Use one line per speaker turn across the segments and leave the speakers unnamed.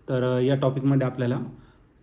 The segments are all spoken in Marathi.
तर या टॉपिकमध्ये आपल्याला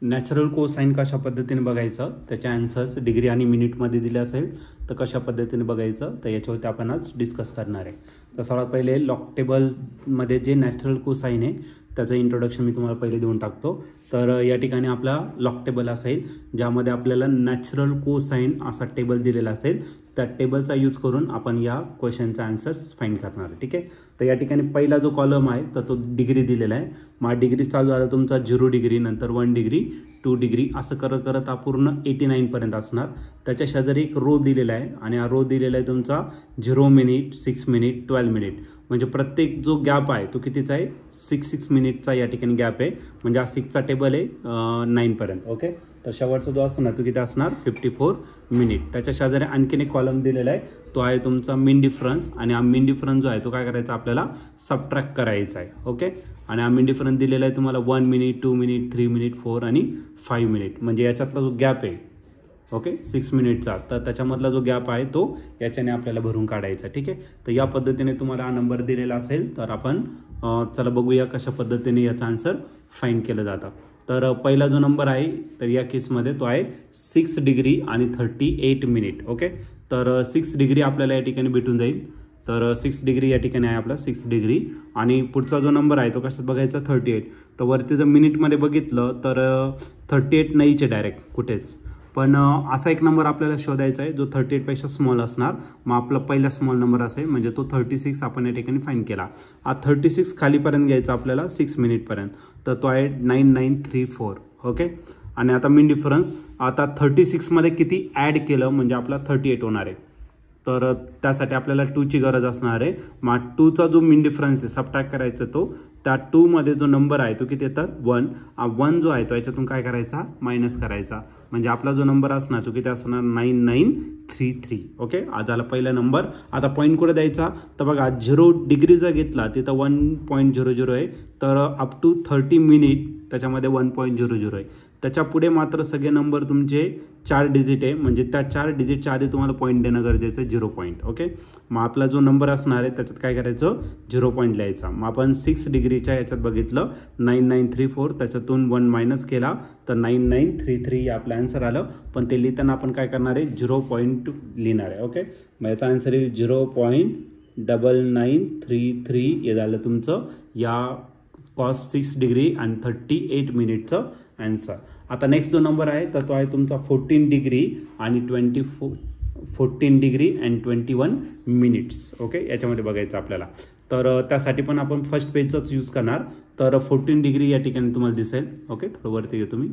नॅचरल कोसाइन कशा पद्धतीने बघायचं, त्याचे आन्सर्स डिग्री आणि मिनिटमध्ये दिले असेल तर कशा पद्धतीने बघायचं, तर याच्यावरती आपण आज डिस्कस करणार आहे. तर सर्वात पहिले लॉग टेबलमध्ये जे नॅचरल कोसाइन आहे त्याचं इंट्रोडक्शन मी तुम्हाला पहिले देऊन टाकतो. तर या ठिकाणी आपला लॉग टेबल असेल ज्यामध्ये आपल्याला नॅचरल कोसाइन असा टेबल दिलेला असेल. त्या टेबलचा यूज करून आपण या क्वेश्चनचा आन्सर्स फाइंड करणार आहे. ठीक आहे. तर या ठिकाणी पहिला जो कॉलम आहे तर तो डिग्री दिलेला आहे. मग डिग्री चालू झाला तुमचा 0 डिग्री, नंतर 1 डिग्री, 2 डिग्री असं करत करत हा पूर्ण 89 पर्यंत असणार. त्याच्या शेजारी एक रो दिलेला आहे आणि हा रो दिलेला आहे तुमचा 0 मिनिट, 6 मिनिट, 12 मिनिट. म्हणजे प्रत्येक जो गॅप आहे तो कितीचा आहे, 6 मिनिटचा या ठिकाणी गॅप आहे. म्हणजे हा 6चा टेबल आहे 9 पर्यंत. ओके. तर शेवटचा जो असणार तो किती असणार, 54 मिनिट. त्याच्या शेजारी आणखीन एक कॉलम दिलेला आहे, तो आहे तुमचा मीन डिफरन्स. आणि हा मीन डिफरन्स जो आहे तो काय करायचा आपल्याला, सबट्रॅक्ट करायचा आहे. ओके. आणि हा मीन डिफरन्स दिलेला आहे तुम्हाला 1 मिनिट, 2 मिनिट, 3 मिनिट, 4 आणि 5 मिनिट. म्हणजे याच्यातला जो गॅप आहे ओके 6 मिनिटचा, तर त्याच्यामधला जो गॅप आहे तो याच्याने आपल्याला भरून काढायचा. ठीक आहे. तर या पद्धतीने तुम्हाला हा नंबर दिलेला असेल तर आपण चला बघूया कशा पद्धतीने याचा आन्सर फाइंड केलं जातं. तर पहिला जो नंबर आहे तर या केसमध्ये तो आहे 6 डिग्री आणि 38 मिनिट. ओके. तर 6 डिग्री आपल्याला या ठिकाणी भेटून जाईल. तर 6 डिग्री या ठिकाणी आहे आपला 6 डिग्री. आणि पुढचा जो नंबर आहे तो कशात बघायचा, 38. तर वरती जर मिनिटमध्ये बघितलं तर 38 नाहीच आहे डायरेक्ट कुठेच. पण असा एक नंबर आपल्याला शोधायचा आहे जो 38पेक्षा स्मॉल असणार. मग आपला पहिला स्मॉल नंबर असेल म्हणजे तो 36 आपण या ठिकाणी फाइंड केला. हा 36 खालीपर्यंत घ्यायचा आपल्याला 6 मिनिटपर्यंत. तर तो आहे 9934. ओके. आणि आता मीन डिफरन्स, आता 36मध्ये किती ॲड केलं म्हणजे आपला 38 होणार आहे. तर त्यासाठी आपल्याला 2ची गरज असणार आहे. मग 2चा जो मीन डिफरन्स आहे सबट्रॅक्ट करायचा, तो त्या 2मध्ये जो नंबर आहे तो किती येतात 1. 1 जो आहे तो याच्यातून काय करायचा, मायनस करायचा. म्हणजे आपला जो नंबर असणार तो किती असणार, 9933. ओके. आज झाला पहिला नंबर. आता पॉईंट कुठे द्यायचा, तर बघा 0 डिग्री जर घेतला तिथं 1.00 आहे. तर अप टू 30 मिनिट त्याच्यामध्ये 1.00 आहे. त्याच्या पुढे मात्र सगळे नंबर तुमचे 4 डिजिट आहे. म्हणजे त्या 4 डिजिटच्या आधी तुम्हाला पॉईंट देणं गरजेचं आहे, 0 पॉईंट. ओके. मग आपला जो नंबर असणार आहे त्याच्यात काय करायचं, 0 पॉईंट लिहायचा. मग आपण 6 डिग्रीच्या याच्यात बघितलं 9934, त्याच्यातून 1 मायनस केला तर 9933 आपलं आन्सर आलं. पण ते लिहिताना आपण काय करणार आहे, 0 पॉईंट लिहिणार आहे. ओके. मग याचा आन्सर येईल 0.9933. हे झालं तुमचं या कॉस 6 डिग्री आणि 38 मिनिटचं आन्सर. आता नेक्स्ट जो नंबर आहे तर तो आहे तुमचा 14 डिग्री आणि 14 डिग्री अँड 21 मिनिट्स. ओके. याच्यामध्ये बघायचं आपल्याला. तर त्यासाठी पण आपण फर्स्ट पेजचाच यूज करणार. तर 14 डिग्री या ठिकाणी तुम्हाला दिसेल. ओके. थोडं वरती घेतो मी.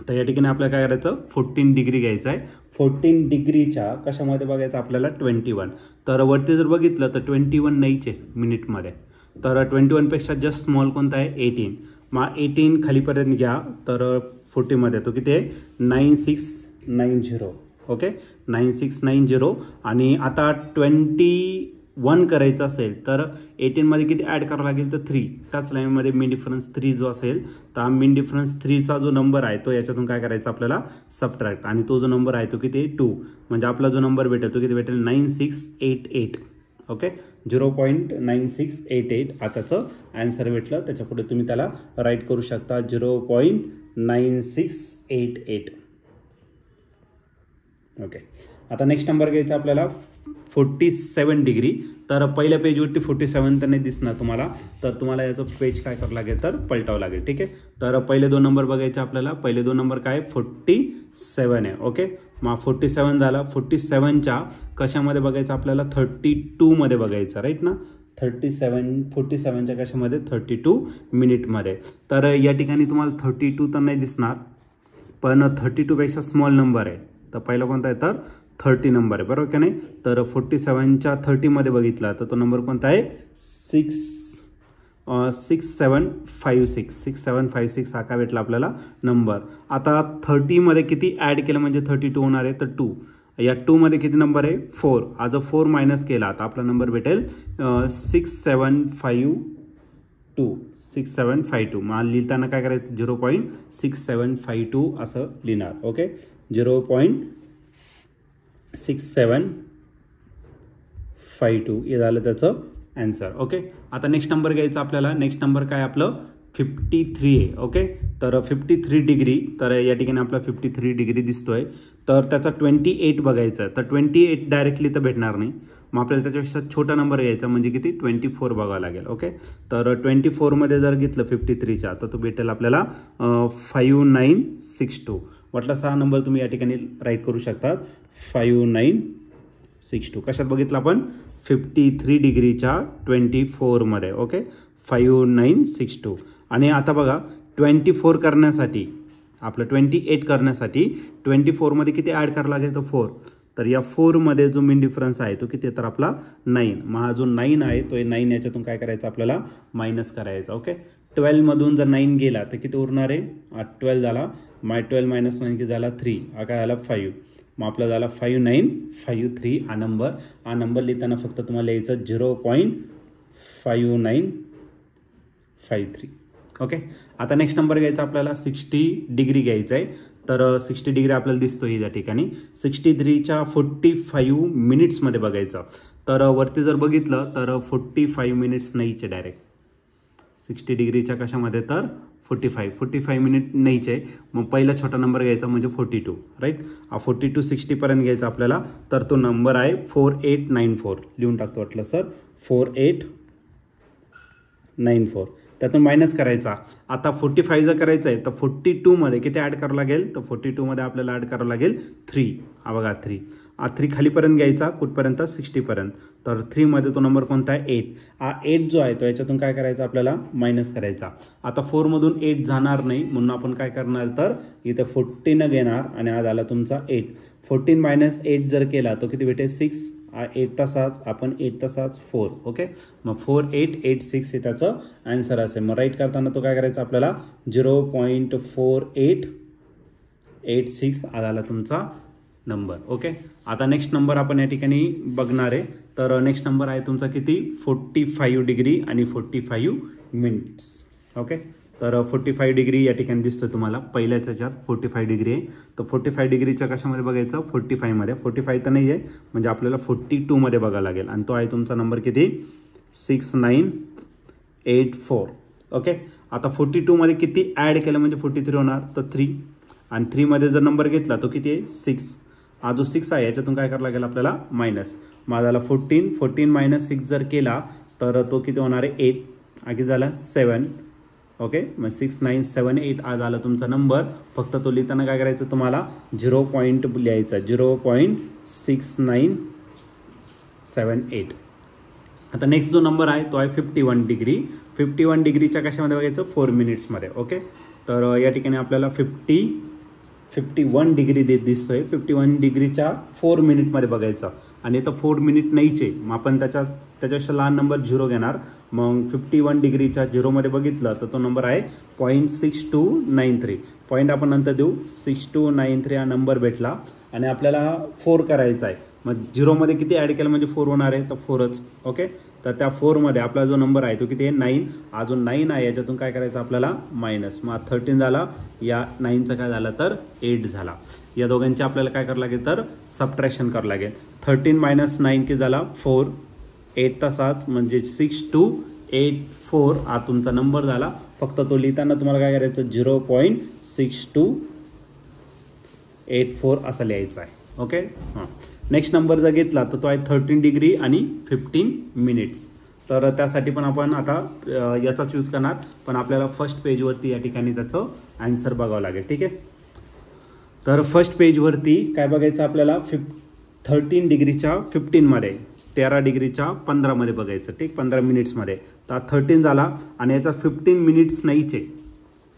तर या ठिकाणी आपल्याला काय करायचं, 14 डिग्री घ्यायचं आहे. 14 डिग्रीच्या कशामध्ये बघायचं आपल्याला, 21. तर वरती जर बघितलं तर 21 नाहीच आहे मिनिटमध्ये. तर 21पेक्षा जस्ट स्मॉल कोणता आहे, 18. मग 18 खालीपर्यंत घ्या. तर 40मध्ये तो किती आहे, 9690. ओके. 9690. आणि आता 21 करायचं असेल तर 18मध्ये किती ॲड करावं लागेल, तर 3. त्याच लाईनमध्ये मीन डिफरन्स 3 जो असेल तर मीन डिफरन्स 3चा जो नंबर आहे तो याच्यातून काय करायचा आपल्याला, सबट्रॅक्ट. आणि तो जो नंबर आहे तो किती, 2. म्हणजे आपला जो नंबर भेटेल तो किती भेटेल, 9688. ओके. 0.9688 आताचं आन्सर भेटलं. त्याच्या पुढे तुम्ही त्याला राईट करू शकता 0.9688. ओके. आता नेक्स्ट नंबर घ्यायचा आपल्याला 47 डिग्री. तर पहिल्या पेजवरती 47 तर नाही दिसणार तुम्हाला. तर तुम्हाला याचं पेज काय करावं लागेल, तर पलटावं लागेल. ठीक आहे. तर पहिले 2 नंबर बघायचे आपल्याला. पहिले 2 नंबर काय, 47 आहे. ओके. मग 47 झाला. 47च्या कशामध्ये बघायचं आपल्याला, 32मध्ये बघायचं, राईट ना. 47च्या कशामध्ये, 32 मिनिटमध्ये. तर या ठिकाणी तुम्हाला 32 तर नाही दिसणार, पण 32पेक्षा स्मॉल नंबर आहे. तर पहिला कोणता आहे, तर 30 नंबर आहे, बरोबर का नाही. तर 47च्या 30मध्ये बघितला तर तो नंबर कोणता आहे, 6756. 6756 हा काय भेटला आपल्याला नंबर. आता 30मध्ये किती ॲड केलं म्हणजे 32 होणार आहे, तर 2. या 2मध्ये किती नंबर आहे, 4. हा जर 4 मायनस केला तर आपला नंबर भेटेल 6752. 6752. मग लिहिताना काय करायचं, 0.6752 असं लिहिणार. ओके. 0.6752 हे झालं त्याचं आन्सर. ओके. आता नेक्स्ट नंबर घ्यायचा आपल्याला. नेक्स्ट नंबर काय आपलं 53 आहे. ओके, तर 53 डिग्री, तर या ठिकाणी आपला 53 डिग्री दिसतोय. तर त्याचा 28 बघायचा आहे. तर 28 डायरेक्टली तर भेटणार नाही, मग आपल्याला त्याच्यापेक्षा छोटा नंबर घ्यायचा, म्हणजे किती 24 बघावं लागेल. ओके, तर 24 मध्ये जर घेतलं 53च्या तर तो भेटेल आपल्याला 5962. वाटल्यास हा नंबर तुम्ही या ठिकाणी राईट करू शकतात 5962. कशात बघितलं आपण 53 डिग्रीच्या 24 मध्ये. ओके, 5962. आणि आता बघा 24 करण्यासाठी आपलं 28 करण्यासाठी 24 मध्ये किती ऍड करावं लागेल तर 4. तर या 4 मध्ये जो मेन डिफरन्स आहे तो किती, तर आपला 9. मग हा जो 9 आहे तो 9 याच्यातून काय करायचं आपल्याला मायनस करायचा. ओके, 12 मधून जर 9 गेला तर किती उरणार आहे, 12 झाला, 12 मायनस 9 किती झाला 3, हा काय झाला 5. मग आपला झाला 5953 हा नंबर लिहिताना फक्त तुम्हाला लिहायचं 0.5953. ओके, आता नेक्स्ट नंबर घ्यायचा आपल्याला 60 डिग्री घ्यायचा आहे. तर 60 डिग्री आपल्याला दिसतोय या ठिकाणी. 63च्या 45 मिनिट्समध्ये बघायचं. तर वरती जर बघितलं तर 45 मिनिट्स नाहीचे डायरेक्ट 60 डिग्रीच्या कशामध्ये, तर 45 मिनिट नाहीचे. मग पहिला छोटा नंबर घ्यायचा म्हणजे 42. राईट, 42 60 पर्यंत घ्यायचा आपल्याला. तर तो नंबर आहे 4894. लिहून टाकतो वाटलं सर 4894. त्यातून मायनस करायचा. आता 45 जर करायचं आहे तर 42 मध्ये किती ॲड करावं लागेल, तर 42 मध्ये आपल्याला ॲड करावं लागेल 3. हा बघा 3. 3 खालीपर्यंत घ्यायचा, कुठपर्यंत 60 पर्यंत. तर 3 मध्ये तो नंबर कोणता आहे 8. हा 8 जो आहे तो याच्यातून काय करायचा आपल्याला मायनस करायचा. आता 4 मधून 8 जाणार नाही, म्हणून आपण काय करणार, तर इथे 14 घेणार आणि हा झाला तुमचा 8. 14 मायनस 8 जर केला तो किती भेटेल 6. 8 तासाच आपण 8 तासाच 4. ओके, मग 4886 हे त्याचं आन्सर असेल. मग राईट करताना तो काय करायचा आपल्याला 0.4886 आला तुमचा नंबर. ओके, आता नेक्स्ट नंबर आपण या ठिकाणी बघणार आहे. तर नेक्स्ट नंबर आहे तुमचा किती 45 डिग्री आणि 45 मिनिट्स. ओके, तर 45 डिग्री या ठिकाणी दिसतोय तुम्हाला पहिल्याच याच्यात 45 डिग्री आहे. तर 45 डिग्रीच्या कशामध्ये बघायचं 45 मध्ये. 45 तर नाही आहे, म्हणजे आपल्याला 42 मध्ये बघावं लागेल. आणि तो आहे तुमचा नंबर किती 6984. ओके, आता 42 मध्ये किती ॲड केलं म्हणजे 43 होणार, तर 3. आणि 3 मध्ये जर नंबर घेतला तो किती आहे 6. हा जो 6 आहे याच्यातून काय करावं लागेल आपल्याला मायनस. मग झाला 14 मायनस 6 जर केला तर तो किती होणार आहे 8. आधी झाला 7. ओके, मग 6978 आज आला तुमचा नंबर. फक्त तो लिहिताना काय करायचं तुम्हाला 0 पॉईंट लिहायचा 0.6978. आता नेक्स्ट जो नंबर आहे तो आहे 51 डिग्री. 51 डिग्रीच्या कशामध्ये बघायचं 4 मिनिट्समध्ये. ओके, तर या ठिकाणी आपल्याला 51 डिग्री दिसतोय. 51 डिग्रीच्या 4 मिनिटमध्ये बघायचं. आणि इथं 4 मिनिट नाहीचे, मग आपण त्याच्यापेक्षा लहान नंबर 0 घेणार. मग 51 डिग्रीच्या 0 मध्ये बघितलं तर तो नंबर आहे 0.6293. पॉईंट आपण नंतर देऊ. 6293 हा नंबर भेटला. आणि आपल्याला 4 करायचा आहे. मग 0 मध्ये किती ॲड केलं म्हणजे 4 होणार आहे, तर 4च. ओके, तर त्या 4 मध्ये आपला जो नंबर आहे तो किती आहे 9. अजून 9 आहे याच्यातून काय करायचं आपल्याला मायनस. मग 13 झाला, या 9चं काय झालं तर 8 झाला. या दोघांची आपल्याला काय करावं लागेल तर सबट्रॅक्शन करावं लागेल. 13 मायनस 9 किती झाला 4. 8 तासाच म्हणजे 6284 हा तुमचा नंबर झाला. फक्त तो लिहिताना तुम्हाला काय करायचं 0.6284 असं लिहायचं आहे. ओके, हां. नेक्स्ट नंबर जर घेतला तर तो आहे 13 डिग्री आणि 15 मिनिट्स. तर त्यासाठी पण आपण आता याचाच यूज करणार, पण आपल्याला फर्स्ट पेजवरती या ठिकाणी त्याचं आन्सर बघावं लागेल. ठीक आहे, तर फर्स्ट पेजवरती काय बघायचं आपल्याला 13 डिग्रीच्या 15 मध्ये, 13 डिग्रीच्या 15 मध्ये बघायचं. ठीक, 15 मिनिट्समध्ये. तर 13 झाला आणि याचा 15 मिनिट्स नाहीचे.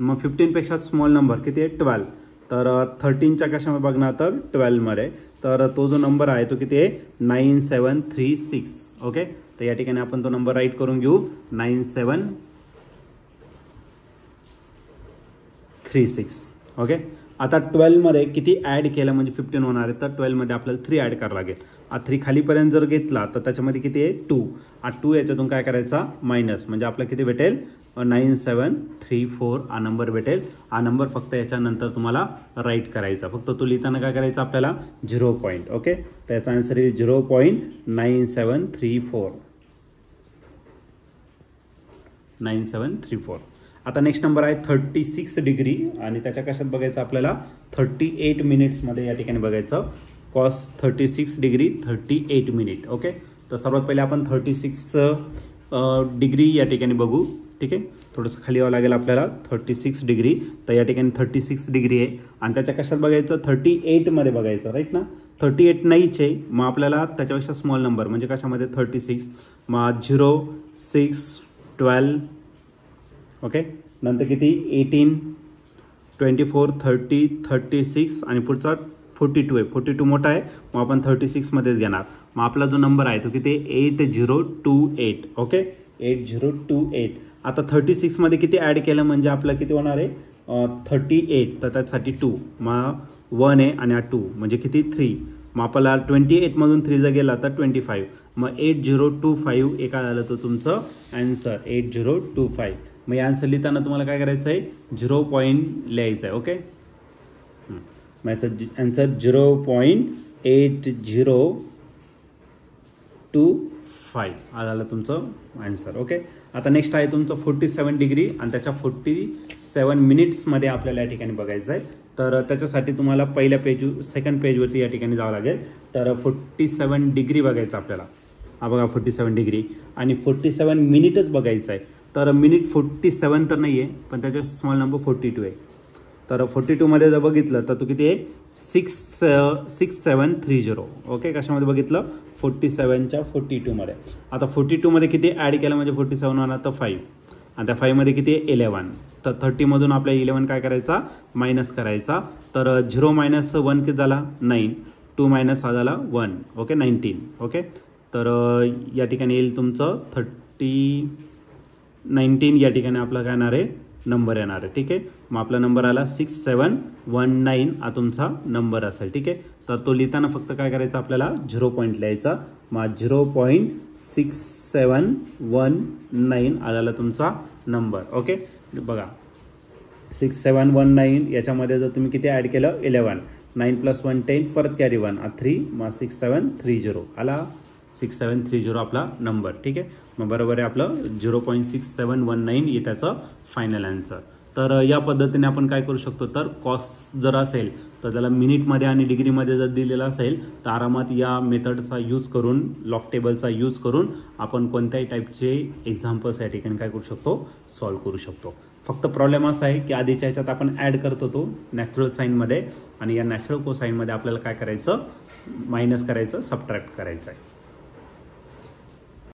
मग 15 पेक्षा स्मॉल नंबर किती आहे 12. तर 13च्या कशामध्ये बघणार तर 12 मध्ये. तर तो जो नंबर आहे तो किती आहे 9736. ओके, तर या ठिकाणी आपण तो नंबर राईट करून घेऊ 9736. ओके, आता 12 मध्ये किती ॲड केलं म्हणजे 15 होणार आहे. तर 12 मध्ये आपल्याला 3 ॲड करावं लागेल. 3 खालीपर्यंत जर घेतला तर त्याच्यामध्ये किती आहे 2. 2 याच्यातून काय करायचा मायनस, म्हणजे आपल्याला किती भेटेल 9734 हा नंबर भेटेल. हा नंबर फक्त याच्यानंतर तुम्हाला राईट करायचा. फक्त तो लिहिताना काय करायचं आपल्याला 0 पॉईंट. ओके, तर याचा आन्सर येईल 0.9734. आता नेक्स्ट नंबर आहे 36 डिग्री आणि त्याच्या कशात बघायचं आपल्याला 38 मिनिट्समध्ये या ठिकाणी बघायचं. Cos 36 degree 38 minute. ओके, तर सर्वात पहिले आपण 36 डिग्री या ठिकाणी बघू. ठीक आहे, थोडंसं खाली यावं लागेल आपल्याला. 36 डिग्री, तर या ठिकाणी 36 डिग्री आहे आणि त्याच्या कशात बघायचं 38 मध्ये बघायचं. राईट ना, 38 नाहीच आहे, मग आपल्याला त्याच्यापेक्षा स्मॉल नंबर म्हणजे कशामध्ये 36, मग 0, 6, 12. ओके, नंतर किती 18, 24, 30, 36 आणि पुढचा 42 आहे. 42 मोठा आहे, मग आपण 36 मध्येच घेणार. मग आपला जो नंबर आहे तो किती 8028. ओके, 8028. आता 36 मध्ये किती ॲड केलं म्हणजे आपलं किती होणार आहे 38. तर त्यासाठी 2, मग 1 आहे आणि 2 म्हणजे किती 3. मग आपल्याला 28 मधून 3 जर गेला तर 25. मग 8025 एका झालं तो तुमचं ॲन्सर 8025. मग या आन्सर लिहिताना तुम्हाला काय करायचं आहे 0 पॉईंट लिहायचं आहे. ओके, मग याचं ॲन्सर 0.8025 हा झालं तुमचं ॲन्सर. ओके, आता नेक्स्ट आहे तुमचं 47 डिग्री आणि त्याच्या 47 मिनिट्समध्ये आपल्याला या ठिकाणी बघायचं आहे. तर त्याच्यासाठी तुम्हाला पहिल्या सेकंड पेजवरती या ठिकाणी जावं लागेल. तर 47 डिग्री बघायचं आपल्याला. हा बघा 47 डिग्री आणि 47 मिनिटच बघायचं आहे. तर मिनिट 47 तर नाही आहे, पण त्याच्या स्मॉल नंबर 42 आहे. तर 42 मध्ये जर बघितलं तर तो किती आहे 6730. ओके, कशामध्ये बघितलं 47च्या 42 मध्ये. आता 42 मध्ये किती ॲड केलं म्हणजे 47 होणार तर 5 आणि त्या 5 मध्ये किती आहे 11. तर 30 मधून आपल्या 11 काय करायचा मायनस करायचा. तर 0 मायनस 1 किती झाला 9, 2 मायनस हा झाला 1. ओके, 19. ओके, तर या ठिकाणी येईल तुमचं 19 या ठिकाणी आपला काय येणार आहे नंबर येणार आहे. ठीक आहे, मग आपला नंबर आला 6719 हा तुमचा नंबर असेल. ठीक आहे, तर तो लिहिताना फक्त काय करायचं आपल्याला 0 पॉईंट लिहायचा. मग 0.6719 हा झाला तुमचा नंबर. ओके, बघा 6719 याच्यामध्ये जर तुम्ही किती ॲड केलं 11, 9 + 1 10, परत कॅरी 1 3, मग 6730 आला. 6730 आपला नंबर. ठीक आहे, मग बरोबर आहे आपलं 0.6719 हे त्याचं फायनल आन्सर. तर या पद्धतीने आपण काय करू शकतो तर कॉस जर असेल तर त्याला मिनिटमध्ये आणि डिग्रीमध्ये जर दिलेला असेल तर आरामात या मेथडचा यूज करून लॉग टेबलचा यूज करून आपण कोणत्याही टाईपचे एक्झाम्पल्स या ठिकाणी काय करू शकतो सॉल्व्ह करू शकतो. फक्त प्रॉब्लेम असा आहे की आधीच्या ह्याच्यात आपण ॲड करत होतो नॅचरल साईनमध्ये आणि या नॅचरल कोसाईनमध्ये आपल्याला काय करायचं मायनस करायचं सबट्रॅक्ट करायचं आहे.